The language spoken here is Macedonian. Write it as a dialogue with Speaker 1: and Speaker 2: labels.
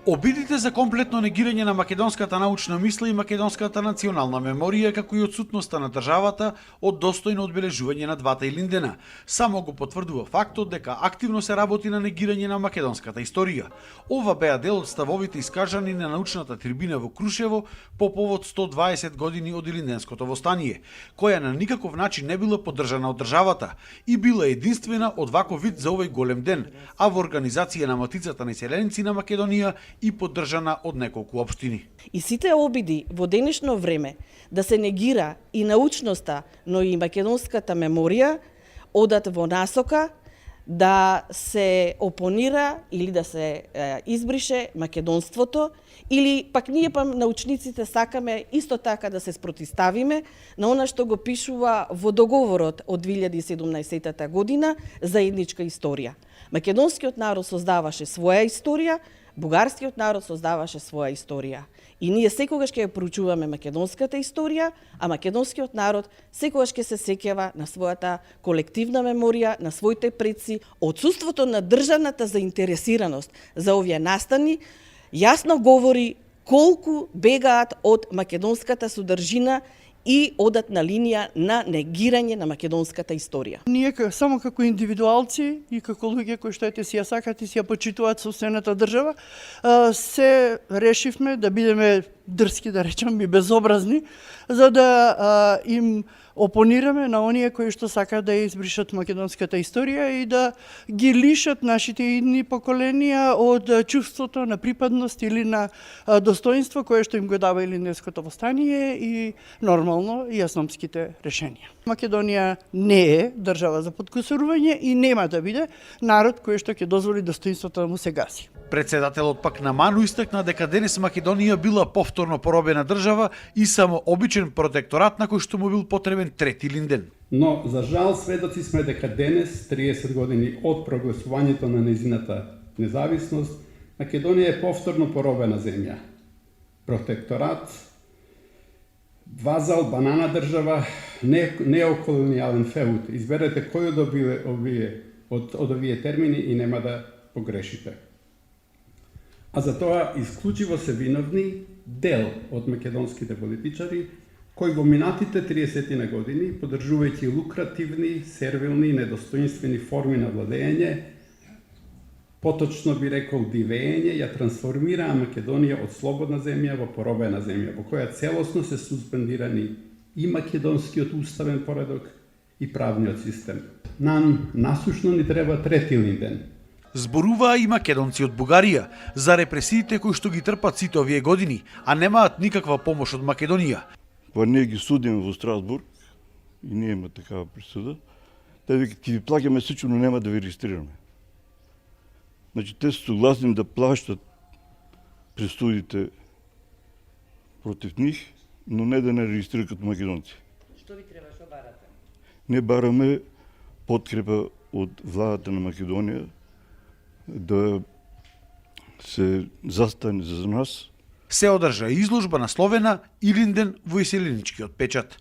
Speaker 1: Обидите за комплетно негирање на македонската научна мисла и македонската национална меморија, како и отсутноста на државата од достојно одбележување на двата Илиндена, само го потврдува фактот дека активно се работи на негирање на македонската историја. Ова беа дел од ставовите искажани на научната трибина во Крушево по повод 120 години од Илинденското востание, која на никаков начин не била поддржана од државата и била единствена од ваков вид за овој голем ден, а во организација на Матицата на иселеници на Македонија и поддржана од неколку општини.
Speaker 2: И сите обиди во денешно време да се негира и научноста, но и македонската меморија, одат во насока да се опонира или да се избрише македонството, или пак ние научниците сакаме исто така да се спротиставиме на она што го пишува во договорот од 2017 година заедничка историја. Македонскиот народ создаваше своја историја, бугарскиот народ создаваше своја историја. И ние секогаш ќе ја проучуваме македонската историја, а македонскиот народ секогаш ќе се сеќава на својата колективна меморија, на своите предци. Отсуството на државната заинтересираност за овие настани јасно говори колку бегаат од македонската содржина и одат на линија на негирање на македонската историја.
Speaker 3: Ние само како индивидуалци и како луѓе кои што си ја сакат и си ја почитуваат собствената држава, се решивме да бидеме дрски, да речам, и безобразни, за да им опонираме на оние кои што сакаат да ја избришат македонската историја и да ги лишат нашите идни поколенија од чувството на припадност или на достоинство кое што им го дава Илинденското востание и нормално и јасномските решенија. Македонија не е држава за подкусурување и нема да биде народ кој што ќе дозволи достоинството да му се гаси.
Speaker 1: Председателот пак на МАНУ истакна дека денес Македонија била повторно поробена држава и само обичен протекторат на кој што му бил потребен трети Илинден.
Speaker 4: Но, за жал, сведоци сме дека денес, 30 години од прогласувањето на незината независност, Македонија е повторно поробена земја. Протекторат, вазал, банана држава, неоколонијален феуд. Изберете кој од овие термини и нема да погрешите. А за тоа исклучиво се виновни дел од македонските политичари кои во минатите 30 на години, поддржувајќи лукративни, сервилни, недостоинствени форми на владење, поточно би рекол дивење, ја трансформираа Македонија од слободна земја во поробена земја, во која целосно се суспендирани и македонскиот уставен поредок и правниот систем. Нам насушно ни треба трети Илинден.
Speaker 1: Зборуваа и македонци од Бугарија за репресиите кои што ги трпат сите овие години, а немаат никаква помош од Македонија.
Speaker 5: Па ние ги судиме во Страсбург и ние има такава присуда. Те вика, ќе ви плаќаме сично, но нема да ви регистрираме. Значи, те се согласни да плащат присудите против нив, но не да не регистрират като македонци.
Speaker 2: Што ви треба, што барате?
Speaker 5: Не бараме подкрепа од владата на Македонија да се застане за нас.
Speaker 1: Се одржа изложба насловена Илинден во иселеничкиот печат.